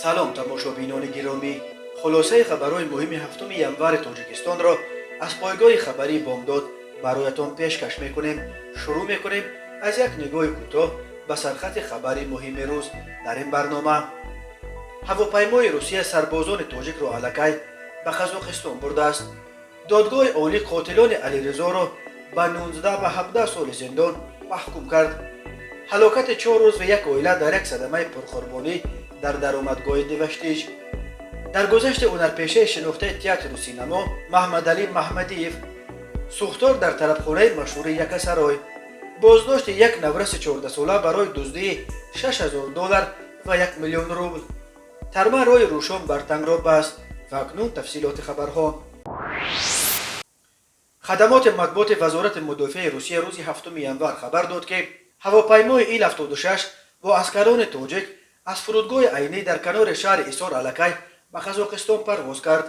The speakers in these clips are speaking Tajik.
салом тамошобинони гиромӣ, хулосаи хабарҳои муҳими 7 январи тоҷикистонро аз пойгоҳи хабарии бомдод бароятон пешкаш мекунем. Шурӯъ мекунем аз як нигоҳи кӯтоҳ ба сархати хабари муҳими рӯз. Дар ин барнома ҳавопаймои Русия сарбозони тоҷикро аллакай ба Қазоқистон бурдааст. додгоҳи олӣ қотилони Алирезоро ба 19 ва 17 соли зиндон маҳкум кард. ҳалокати 4 рӯз ва як оила дар як садамаи пурқурбонӣ дар даромадгоҳи Диваштиж. дар гузашти ҳунарпешаи шинохтаи театру синамо Маҳмадалӣ Маҳмадиев, сӯхтор дар тарабхонаи машҳури Якасарой, боздошти як навраси 14сола барои дуздии $6000 ва 1 миллион рубл. тарма роҳи рӯшон бар тангро баст. ва акнун тафсилоти хабарҳо. хадамоти матбуоти вазорати мудофиаи Русия рӯзи 7 январ хабар дод, ки ҳавопаймои Ил-76 бо аскарони тоҷик аз фурудгоҳи айнӣ дар канори шаҳри Исор аллакай ба Қазоқистон парвоз кард.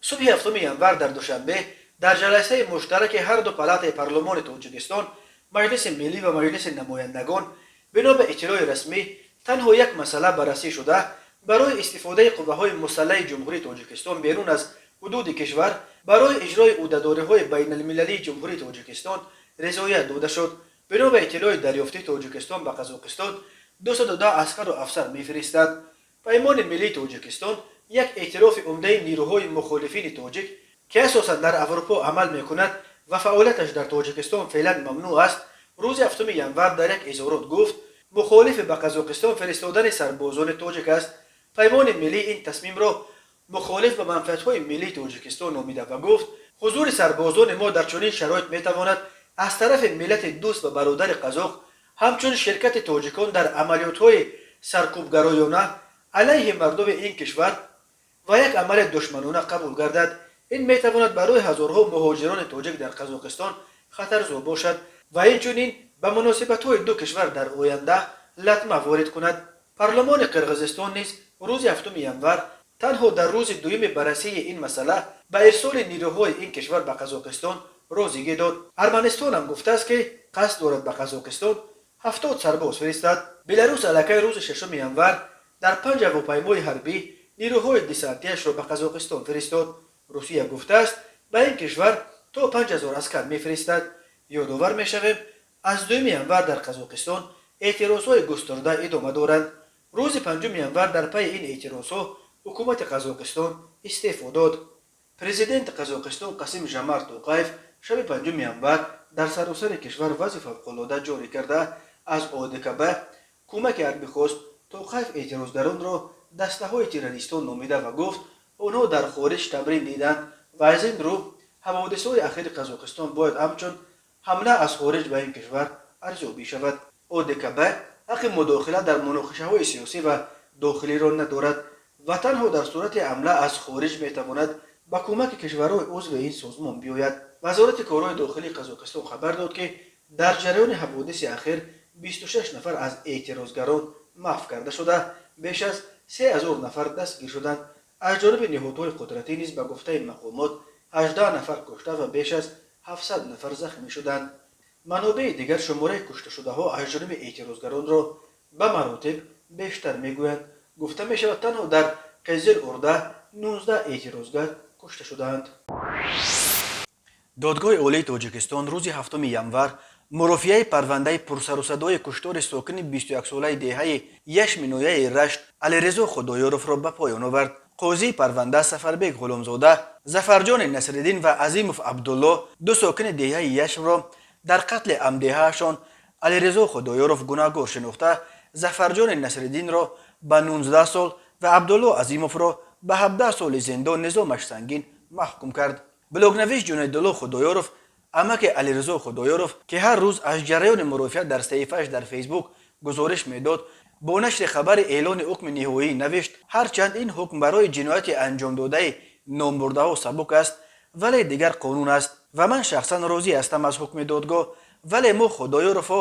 субҳи 7 январ дар душанбе дар ҷаласаи муштараки ҳарду палатаи парлумони Тоҷикистон, Маҷлиси миллӣ ва Маҷлиси намояндагон бино ба иттилои расмӣ танҳо як масъала баррасӣ шуда, барои истифодаи қувваҳои мусаллаҳи ҷумҳурии Тоҷикистон берун аз ҳудуди кишвар барои иҷрои ӯҳдадориҳои байналмилалии ҷумҳурии Тоҷикистон ризоят дода шуд. бино ба иттилои дарёфтии Тоҷикистон ба Қазоқистон 202 аскару афсар мефиристад. паймони миллии Тоҷикистон як эътирофи умдаи нирӯҳои мухолифини тоҷик, ки асосан дар Аврупо амал мекунад ва фаъолияташ дар Тоҷикистон феълан мамнӯъ аст, рӯзи 7 январ дар як изҳорот гуфт мухолифи ба Қазоқистон фиристодани сарбозони тоҷик аст. паймони миллӣ ин тасмимро мухолиф ба манфиатҳои миллии Тоҷикистон номида ва гуфт ҳузури сарбозони мо дар чунин шароит метавонад аз тарафи миллати дӯст ва бародари қазоқ ҳамчун ширкати тоҷикон дар амалиётҳои саркӯбгароёна алайҳи мардуми ин кишвар ва як амали душманона қабул гардад. ин метавонад барои ҳазорҳо муҳоҷирони тоҷик дар Қазоқистон хатарзо бошад ва инчунин ба муносибатҳои ду кишвар дар оянда латма ворид кунад. парлумони Қирғизистон низ рӯзи 7 январ танҳо дар рӯзи дуюми баррасии ин масъала ба ирсоли нирӯҳои ин кишвар ба Қазоқистон розигӣ дод. Арманистон ҳам гуфтааст, ки қасд дорад ба Қазоқистон 70 сарбоз фиристад. Беларус аллакай рӯзи 6 январ дар 5 ҳавопаймои ҳарбӣ нирӯҳои десантиашро ба Қазоқистон фиристод. Русия гуфтааст, ба ин кишвар то 5000 аскар мефиристад. ёдовар мешавем, аз 2 январ дар Қазоқистон эътирозҳои густарда идома доранд. рӯзи 5 январ дар пайи ин эътирозҳо ҳукумати Қазоқистон истеъфо дод. президенти Қазоқистон Қасим Жомарт Тоқаев шаби 5 январ дар саросари кишвар вазъи фавқулода ҷорӣ карда аз ОДКБ кӯмаки ҳарбӣ хост. Тоқаев эътирозгаронро дастаҳои террористон номида ва гуфт онҳо дар хориҷ тамрин диданд ва аз ин рӯ ҳаводисҳои ахири Қазоқистон бояд ҳамчун ҳамла аз хориҷ ба ин кишвар арзёбӣ шавад. ОДКБ ҳаққи мудохила дар муноқишаҳои сиёсӣ ва дохилиро надорад ва танҳо дар сурати ҳамла аз хориҷ метавонад ба кӯмаки кишварҳои узви ин созмон биёяд. вазорати корҳои дохилии Қазоқистон хабар дод, ки дар ҷараёни ҳаводиси ахир 26 нафар аз эътирозгарон маҳв карда шуда, беш аз 3000 нафар дастгир шуданд. аз ҷониби ниҳодҳои қудратӣ низ ба гуфтаи мақомот 18 нафар кушта ва беш аз 700 нафар захмӣ шуданд. манобеи дигар шумораи кушташудаҳо аз ҷониби эътирозгаронро ба маротиб бештар мегӯянд. гуфта мешавад танҳо дар Қизилурда 19 эътирозгар кушта шудаанд. додгоҳи олии Тоҷикистон рӯзи 7 январ мурофиаи парвандаи пурсарусадои куштори сокини 21-солаги деҳаи яшми ноҳияи Рашт Алирезо Худоёровро ба поён овард. қозии парванда Сафарбек Ғулумзода, Зафарҷони Насриддин ва Азимов Абдулло ду сокини деҳаи Яшмро дар қатли амдеҳаашон Алирезо Худоёров гунаҳгор шинохта, Зафарҷони Насриддинро ба 19 сол ва Абдулло Азимовро ба 17 соли зиндон низомаш сангин маҳкум кард. блогнавис Ҷунайдулло Худоёров, амаки Алирезо Худоёров, ки ҳар рӯз аз ҷараёни мурофиат дар саҳифааш дар Фейсбук гузориш медод, бо нашри хабари эълони ҳукми ниҳоӣ навишт: ҳарчанд ин ҳукм барои ҷинояти анҷомдодаи номбурдаҳо сабук аст, вале дигар қонун аст ва ман шахсан розӣ ҳастам аз ҳукми додгоҳ, вале мо Худоёровҳо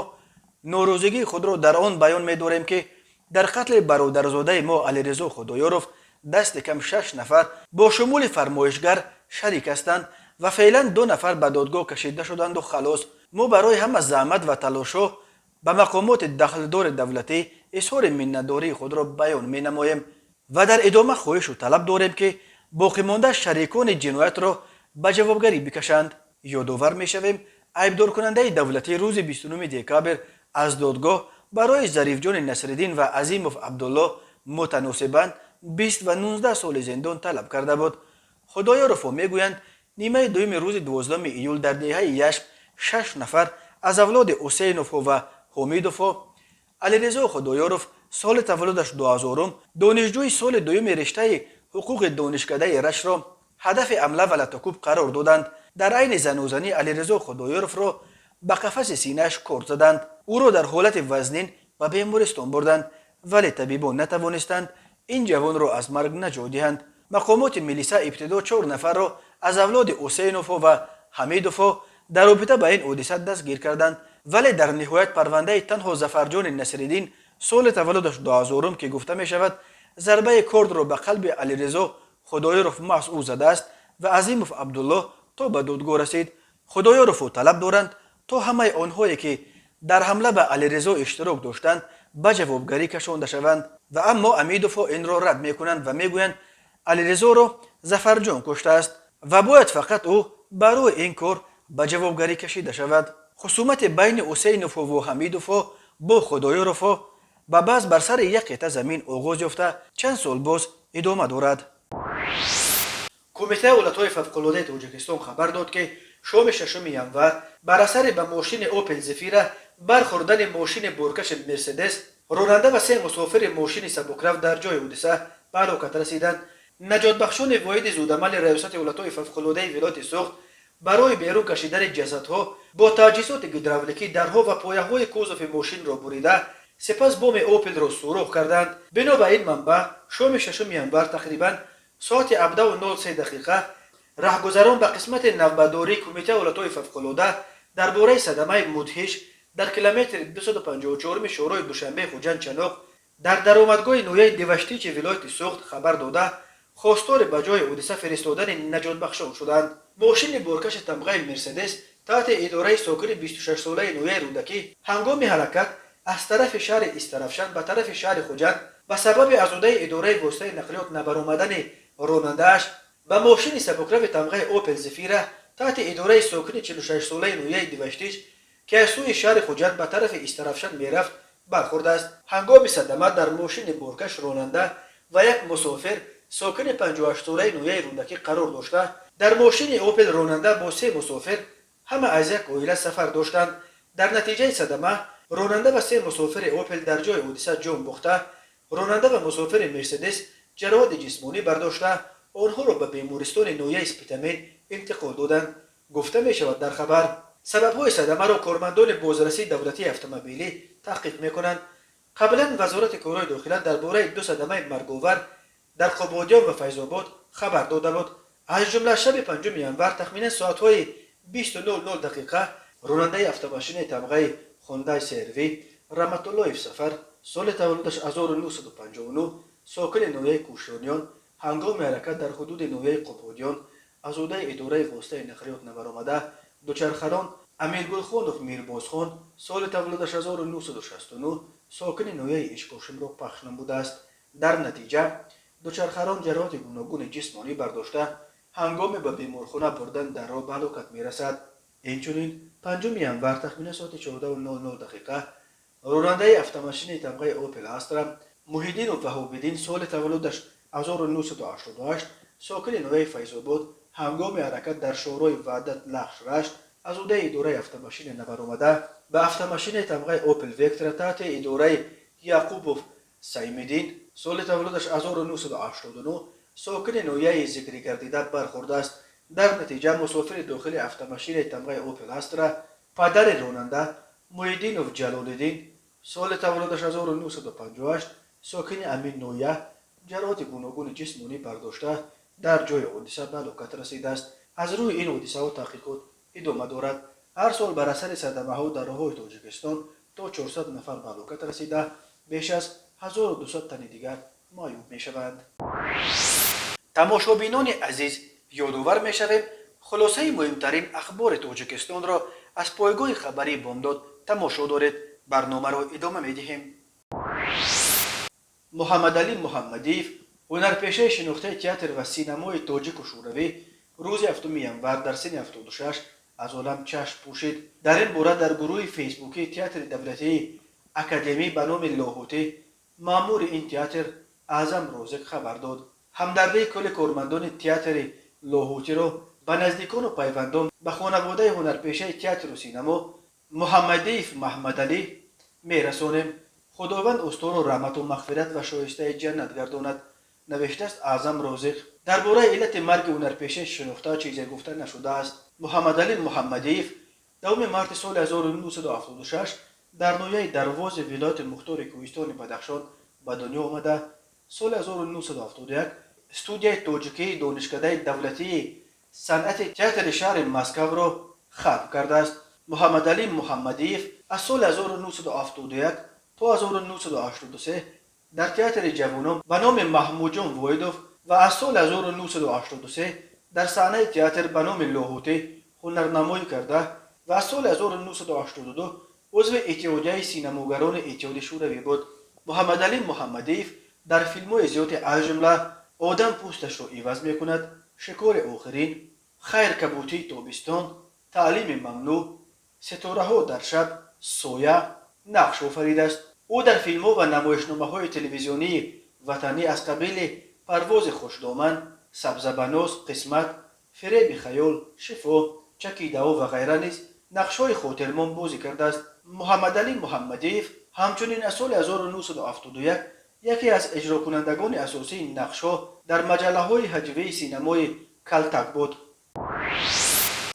норозигии худро дар он баён медорем, ки дар қатли бародарзодаи мо Алирезо Худоёров дасти кам 6 нафар бо шумули фармоишгар шарик ҳастанд ва феълан 2 нафар ба додгоҳ кашида шуданду халос. мо барои ҳама заҳмат ва талошҳо ба мақомоти дахлдори давлатӣ изҳори миннатдории худро баён менамоем و در ادامه خواهش و طلب داریم که باقی مانده شریکان جنایت را به جوابگری بکشند. یادآور میشویم عیبدار کننده دولتی روز 29 دکامبر از دادگاه برای ظریف جان نصرالدین و عظیموف عبدالله متناسباً 20 و 19 سال زندان طلب کرده بود. خدایارف میگویند نیمه دوم روز 12 ایول در دهه یشم 6 نفر از اولاد حسینوف و حمیدوف علیرضا خدایارف سال تولدش 2000 دانشجوی سال دوم رشته حقوق دانشکده رشت را هدف حمله و لطکوب قرار دادند. در عین زنوزنی علیرضا خدایارف را به قفس سینه‌اش کار زدند. او را در حالت وزنین و بیمارستان بردند ولی طبیبان نتوانستند این جوان را از مرگ نجات دهند. مقامات ملیسا ابتدا 4 نفر را از اولاد حسینوف و حمیدوف در رابطه با این حادثه دستگیر کردند ولی در نهایت پرونده تنها ظفرجان نصرالدین سال تولدش 2000 که گفته می شود ضربه کارد را به قلب علیرضا خدایارف محض او زده است و عظیموف عبدالله تا به دادگاه رسید. خدایارف طلب دارند تا همه آنهایی که در حمله به علیرضا اشتراک داشتند به جوابگری کشانده شوند و اما حمیدوف این را رد میکنند و میگویند علیرضا را ظفرجان کشته است و باید فقط او برای این کار به جوابگری کشیده شود. خصومت بین حسینوف و حمیدوف با خدایارف به بعض بر سر یک قطعه زمین آغاز یافته چند سال باز ادامه دارد. کمیته ولایت‌های فوق‌العاده تاجیکستان خبر داد که شام 6 ینور بر اثر به ماشین اوپل زفیره برخوردن ماشین بورکش مرسدس راننده و 3 مسافر ماشین سبکرو در جای حادثه به هلاکت رسیدند. نجات بخشان واحد زودعمل ریاست ولایت‌های فوق‌العاده ولایت سوخت برای بیرون کشیدن جسدها با تجهیزات هیدرولیکی درها و پایه‌های کوزوف ماشین را بریده سپس بم اوپل را سوراخ کردند. بنابراین منبع شام 6 ینور تقریباً ساعت 17:03 دقیقه راهگذران به قسمت نوبداری کمیته ولایت‌های فوق‌العاده درباره صدمه مدهش در کیلومتر 254 شورای دوشنبه خوجند چناق در درآمدگاه نویه دیوشتیچ ولایت سوخت خبر داده خواستار به جای حادثه فرستادن نجات بخشان شدند. ماشین بورکش تمغه مرسدس تحت اداره ساکن 26 ساله نویه رودکی هنگام حرکت از طرف شهر استرافشان به طرف شهر خوجند به سبب ازوده اداره واسطه نقلیات نبرآمدن راننده‌اش به ماشین سبکرو تمغه اوپل زفیره تحت اداره ساکن 46 ساله نویه دیوشتیچ که از سوی شهر خوجند به طرف استرافشان میرفت برخورده است. هنگام صدمه در ماشین بورکش راننده و یک مسافر ساکن 58 ساله نویه رودکی قرار داشته. در ماشین اوپل راننده با 3 مسافر همه از یک عائله سفر داشتند. در نتیجه صدمه راننده و 3 مسافر اوپل در جای حادثه جان باخته. راننده و مسافر مرسدس جراحات جسمانی برداشته آنها را به بیمارستان نویه اسپیتامین انتقال دادند. گفته می شود در خبر سبب‌های صدمه را کارمندان بازرسی دولتی اتومبیلی تحقیق می‌کنند. قبلا وزارت کارهای داخله درباره 2 صدمه مرگ‌آور در قبادیان و فیض‌آباد خبر داده بود. از جمله شب 5 ینور تخمیناً ساعت‌های 20:00 دقیقه راننده اتومبیل تمغه هوندای سروی رحمت الله سفر سال تولدش 1959 ساکن نویه کوشانیان هنگام حرکت در حدود نویه قبادیان از عهده اداره واسطه نقلیات نبرآمده دوچرخه‌ران امیرگلخان و میربازخان سال تولدش 1969 ساکن نویه اشکاشم را پخش نموده است. در نتیجه دوچرخه‌ران جراحات گوناگون جسمانی برداشته هنگام به بیمارخانه بردن در راه به هلاکت میرسد. اینچنین 5 ینور تخمیناً ساعت 14:00 دقیقه راننده اتومبیل تمغه اوپل استرا محیدین و وهاب‌الدین سال تولدش 1988 ساکن نویه فیض‌آباد هنگام حرکت در شورای وحدت لخش رشت از عهده اداره اتومبیل نبرآمده به اتومبیل تمغه اوپل وکتر تحت اداره یعقوبوف سیمدین سال تولدش 1989 ساکن نویه ذکری گردیده برخورده است. در نتیجه مسافر داخل اتومبیل تمغه اوپل استرا پدر راننده محیدین و جلال‌الدین سال تولدش 1958 ساکن امین نویه جراحات گوناگون جسمانی برداشته در جای حادثه به هلاکت رسیده است. از روی این حادثه و تحقیقات ادامه دارد. هر سال بر اثر صدمه ها در راه‌های تاجیکستان تا 400 نفر به هلاکت رسیده بیش از 1200 تن دیگر معیوب می شوند. تماشابینان عزیز یادآور می شویم خلاصه مهمترین اخبار تاجیکستان را از پایگاه خبری بامداد تماشا دارید. برنامه را ادامه می دهیم. محمد علی محمدیف هنرپیشه شناخته تئاتر و سینمای تاجیک و شوروی روز هفتم ینور در سن 76 از عالم چشم پوشید. در این باره در گروه فیسبوکی تئاتر دولتی اکادمی به نام لاهوتی مامور این تئاتر اعظم رازق خبر داد. همدردی کل کارمندان تئاتر لاهوتی را به نزدیکان و پیوندان به خانواده هنرپیشه تئاتر و سینما محمدیف محمدعلی میرسانیم. خداوند استور و رحمت و مغفرت و شایسته جنت گرداند، نوشته است اعظم رازق. درباره علت مرگ هنرپیشه شناخته چیزی گفته نشده است. محمدعلی محمدیف دوم مارت سال 1976 در نویه درواز ولایت مختار کوهستان بدخشان به دنیا آمده. سال 1971 استودیوی تاجیکی دانشکده دولتی صنعت تئاتر شهر مسکو را ختم کرده است. محمدعلی محمدیف از سال 1971 تا 1983 در تئاتر جوانان به نام محمود جان وایدوف و از سال 1983 در صحنه تئاتر به نام لاهوتی هنرنمایی کرده و از سال 1982 عضو اتحادیه سینماگران اتحاد شوروی بود. محمدعلی محمدیف در فیلم‌های زیادی از جمله آدم پوستش را عوض می‌کند، شکار آخرین، خیر کبوتی تابستان، تعلیم ممنوع، ستاره‌ها در شب، سایه نقش آفریده است. او در فیلم‌ها و نمایشنامه‌های تلویزیونی وطنی از قبیل پرواز خوشدامن، سبزه‌بناز، قسمت، فریب خیال، شفا، چکیده‌ها و غیره نیز نقش‌های خاطرمان بازی کرده است. محمدعلی محمدیف همچنین از سال 1971 یکی از اجرا کنندگان اساسی نقش‌ها در مجله‌های هجوی سینمای کلتک بود.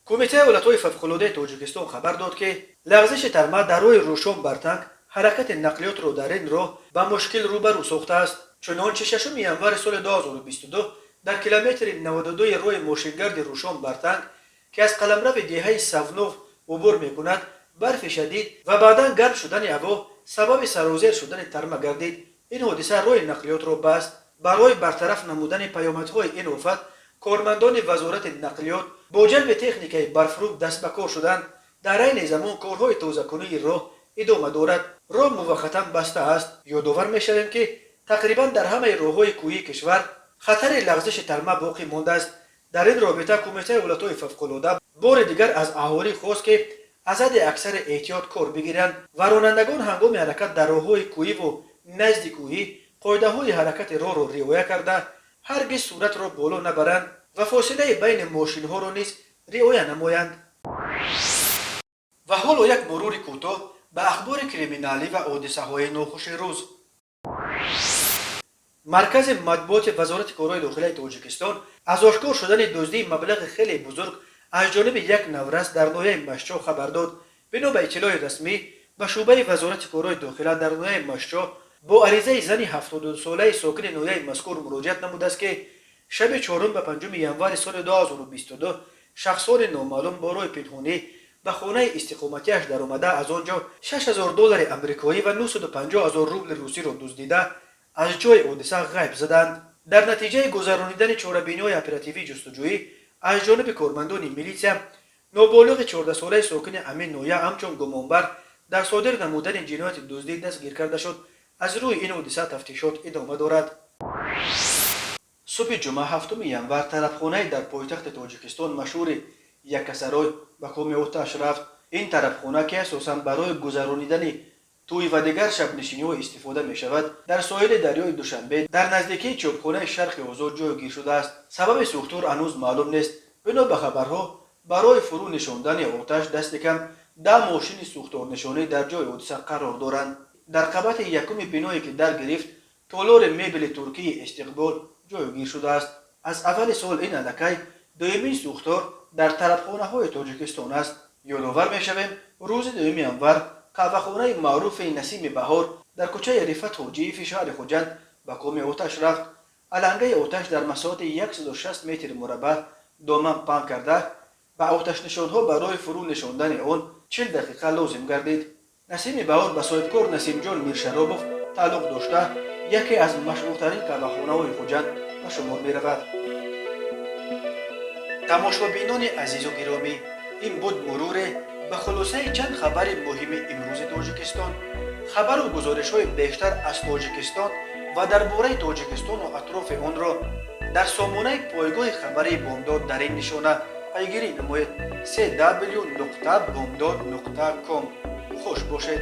کمیته حالت‌های فوق‌العاده تاجیکستان خبر داد که لغزش ترمه در روی روشن برتنگ حرکت نقلیات را در این راه به مشکل روبرو ساخته است. چنانچه ششم ینور سال 2022 در کیلومتر 92 روی ماشینگرد روشن برتنگ که از قلمرو دیهه سونوف عبور می‌کند برف شدید و بعداً گرم شدن هوا سبب سرازیر شدن ترمه گردید. این حادثه روی نقلیات را بست. برای برطرف نمودن پیامدهای این آفت کارمندان وزارت نقلیات با جلب تکنیک برفروب دست به کار شدند. در این زمان کارهای تازه‌کنی راه ادامه دارد. راه موقتا بسته است. یادآور می‌شویم که تقریبا در همه راه‌های کوهی کشور خطر لغزش ترمه باقی مانده است. در این رابطه کمیته حالت‌های فوق‌العاده بار دیگر از اهالی خواست که از حد اکثر احتیاط کار بگیرند و رانندگان هنگام حرکت در راه‌های کوهی و نزد کوهی قاعده‌های حرکت راه را رعایت کرده هرگز صورت را بالا نبرند و فاصله بین ماشین‌ها را نیز رعایت نمایند. و حالا یک مرور کوتاه به اخبار کریمینالی و حادثه‌های ناخوش روز. مرکز مطبوعات وزارت کارهای داخلی تاجیکستان از آشکار شدن دزدی مبلغ خیلی بزرگ از جانب یک نورس در ناحیه مشچا خبر داد. بنا به اطلاع رسمی به شعبه وزارت کارهای داخلی در ناحیه مشچا با عریضه زنی 72 ساله ساکن ناحیه مذکور مراجعت نموده است که شب 4 به 5 ینور سال 2022 شخصان نامعلوم با راه پنهانی به خانه استقامتیش در آمده از آنجا $6000 امریکایی و 950000 روبل روسی را دزدیده از جای حادثه غیب زدند. در نتیجه گذرانیدن چاره‌بینی‌های اپراتیوی جستجویی از جانب کارمندان میلیسیا نابالغ 14 ساله ساکن همین ناحیه همچون گمانبر در صادر نمودن جنایت دزدی دستگیر کرده شد. از روی این حادثه تفتیشات ادامه دارد. صبح جمعه هفتم ینور طربخانه در پایتخت تاجیکستان مشهور یکسرای به کام آتش رفت. این طربخانه که اساساً برای گذرانیدن توی و دیگر شب نشینی‌ها استفاده می شود در ساحل دریای دوشنبه در نزدیکی چوبخانه شرق آزاد جایگیر شده است. سبب سوختار هنوز معلوم نیست. بنا به خبرها برای فرو نشاندن آتش دست کم 10 ماشین سوختار نشانی در جای حادثه قرار دارند. در قبط یکم بینایی که در گرفت تالار مبل ترکی استقبال جایگیر شده است. از اول سال این علکه دومین سوختار در طربخانه‌های تاجیکستان است. یادآور می‌شویم روز 2 ینور قهوه‌خانه معروف نسیم بهار در کوچه رفعت حاجی شهر خوجند به کام آتش رفت. علنگه آتش در مساحت 160 متر مربع دامن پهن کرده و آتش نشان‌ها برای فرو نشاندن آن 40 دقیقه لازم گردید. نسیم بهار به صاحبکار نسیم جان میرشرابوف تعلق داشته یکی از مشهورترین قهوه‌خانه‌های خوجند به شمار می‌رود. تماشابینان عزیز و گرامی، این بود مرور به خلاصه چند خبر مهم امروز تاجیکستان. خبر و گزارش‌های بیشتر از تاجیکستان ва дар бораи тоҷикистону атрофи онро дар сомонаи пойгоҳи хабари бомдод дар ин нишона пайгирӣ намоед: www.bomdod.com. хуш бошед.